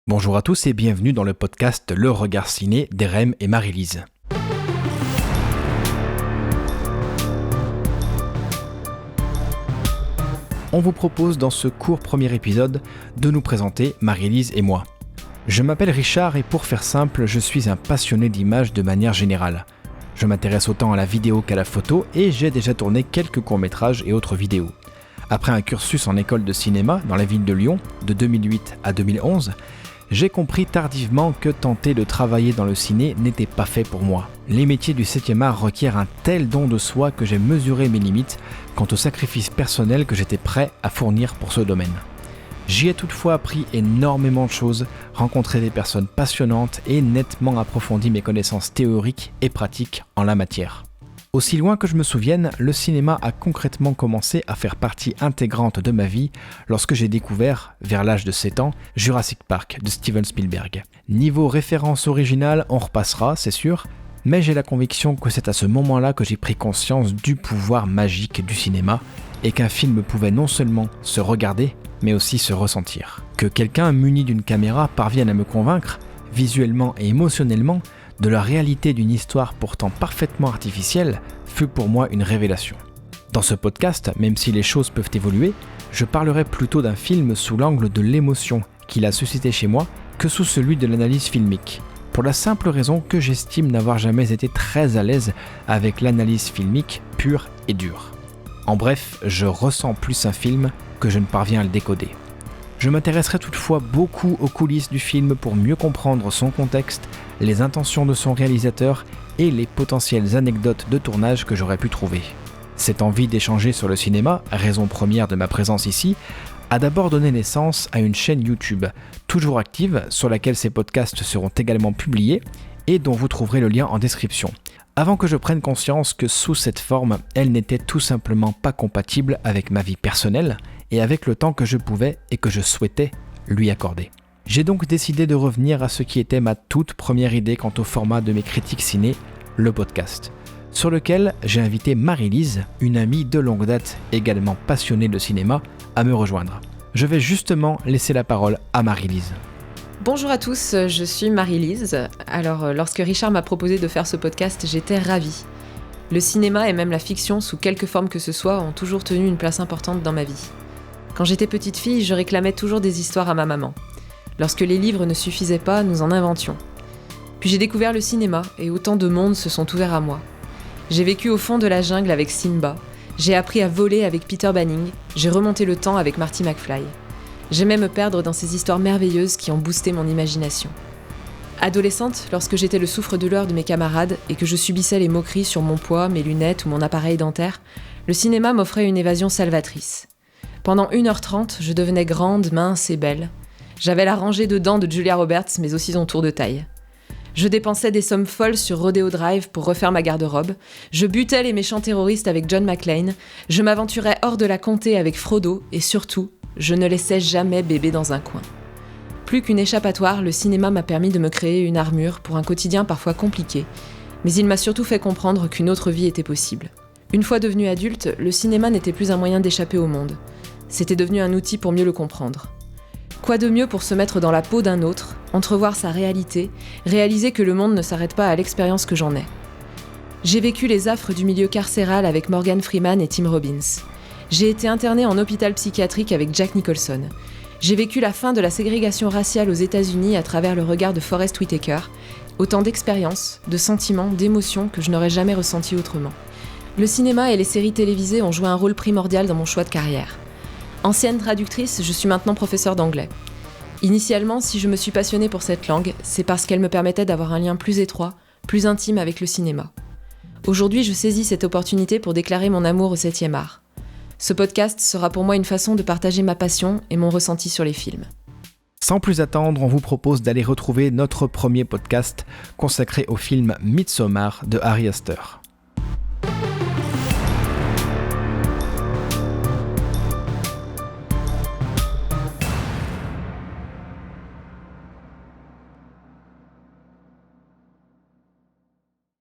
Bonjour à tous et bienvenue dans le podcast Le Regard Ciné d'Erem et Marie-Lise. On vous propose dans ce court premier épisode de nous présenter Marie-Lise et moi. Je m'appelle Richard et pour faire simple, je suis un passionné d'images de manière générale. Je m'intéresse autant à la vidéo qu'à la photo et j'ai déjà tourné quelques courts-métrages et autres vidéos. Après un cursus en école de cinéma dans la ville de Lyon, de 2008 à 2011, j'ai compris tardivement que tenter de travailler dans le ciné n'était pas fait pour moi. Les métiers du 7e art requièrent un tel don de soi que j'ai mesuré mes limites quant au sacrifice personnel que j'étais prêt à fournir pour ce domaine. J'y ai toutefois appris énormément de choses, rencontré des personnes passionnantes et nettement approfondi mes connaissances théoriques et pratiques en la matière. Aussi loin que je me souvienne, le cinéma a concrètement commencé à faire partie intégrante de ma vie lorsque j'ai découvert, vers l'âge de 7 ans, Jurassic Park de Steven Spielberg. Niveau référence originale, on repassera, c'est sûr, mais j'ai la conviction que c'est à ce moment-là que j'ai pris conscience du pouvoir magique du cinéma et qu'un film pouvait non seulement se regarder, mais aussi se ressentir. Que quelqu'un muni d'une caméra parvienne à me convaincre, visuellement et émotionnellement, de la réalité d'une histoire pourtant parfaitement artificielle fut pour moi une révélation. Dans ce podcast, même si les choses peuvent évoluer, je parlerai plutôt d'un film sous l'angle de l'émotion qu'il a suscité chez moi que sous celui de l'analyse filmique. Pour la simple raison que j'estime n'avoir jamais été très à l'aise avec l'analyse filmique pure et dure. En bref, je ressens plus un film que je ne parviens à le décoder. Je m'intéresserai toutefois beaucoup aux coulisses du film pour mieux comprendre son contexte, les intentions de son réalisateur et les potentielles anecdotes de tournage que j'aurais pu trouver. Cette envie d'échanger sur le cinéma, raison première de ma présence ici, a d'abord donné naissance à une chaîne YouTube, toujours active, sur laquelle ces podcasts seront également publiés et dont vous trouverez le lien en description. Avant que je prenne conscience que sous cette forme, elle n'était tout simplement pas compatible avec ma vie personnelle et avec le temps que je pouvais et que je souhaitais lui accorder. J'ai donc décidé de revenir à ce qui était ma toute première idée quant au format de mes critiques ciné, le podcast, sur lequel j'ai invité Marie-Lise, une amie de longue date, également passionnée de cinéma, à me rejoindre. Je vais justement laisser la parole à Marie-Lise. Bonjour à tous, je suis Marie-Lise. Alors, lorsque Richard m'a proposé de faire ce podcast, j'étais ravie. Le cinéma et même la fiction, sous quelque forme que ce soit, ont toujours tenu une place importante dans ma vie. Quand j'étais petite fille, je réclamais toujours des histoires à ma maman. Lorsque les livres ne suffisaient pas, nous en inventions. Puis j'ai découvert le cinéma et autant de mondes se sont ouverts à moi. J'ai vécu au fond de la jungle avec Simba, j'ai appris à voler avec Peter Banning, j'ai remonté le temps avec Marty McFly. J'aimais me perdre dans ces histoires merveilleuses qui ont boosté mon imagination. Adolescente, lorsque j'étais le souffre-douleur de mes camarades et que je subissais les moqueries sur mon poids, mes lunettes ou mon appareil dentaire, le cinéma m'offrait une évasion salvatrice. Pendant 1h30, je devenais grande, mince et belle. J'avais la rangée de dents de Julia Roberts, mais aussi son tour de taille. Je dépensais des sommes folles sur Rodeo Drive pour refaire ma garde-robe. Je butais les méchants terroristes avec John McClane. Je m'aventurais hors de la comté avec Frodo. Et surtout, je ne laissais jamais bébé dans un coin. Plus qu'une échappatoire, le cinéma m'a permis de me créer une armure pour un quotidien parfois compliqué. Mais il m'a surtout fait comprendre qu'une autre vie était possible. Une fois devenue adulte, le cinéma n'était plus un moyen d'échapper au monde. C'était devenu un outil pour mieux le comprendre. Quoi de mieux pour se mettre dans la peau d'un autre, entrevoir sa réalité, réaliser que le monde ne s'arrête pas à l'expérience que j'en ai. J'ai vécu les affres du milieu carcéral avec Morgan Freeman et Tim Robbins. J'ai été internée en hôpital psychiatrique avec Jack Nicholson. J'ai vécu la fin de la ségrégation raciale aux États-Unis à travers le regard de Forest Whitaker. Autant d'expériences, de sentiments, d'émotions que je n'aurais jamais ressenties autrement. Le cinéma et les séries télévisées ont joué un rôle primordial dans mon choix de carrière. Ancienne traductrice, je suis maintenant professeure d'anglais. Initialement, si je me suis passionnée pour cette langue, c'est parce qu'elle me permettait d'avoir un lien plus étroit, plus intime avec le cinéma. Aujourd'hui, je saisis cette opportunité pour déclarer mon amour au 7e art. Ce podcast sera pour moi une façon de partager ma passion et mon ressenti sur les films. Sans plus attendre, on vous propose d'aller retrouver notre premier podcast consacré au film Midsommar de Ari Aster.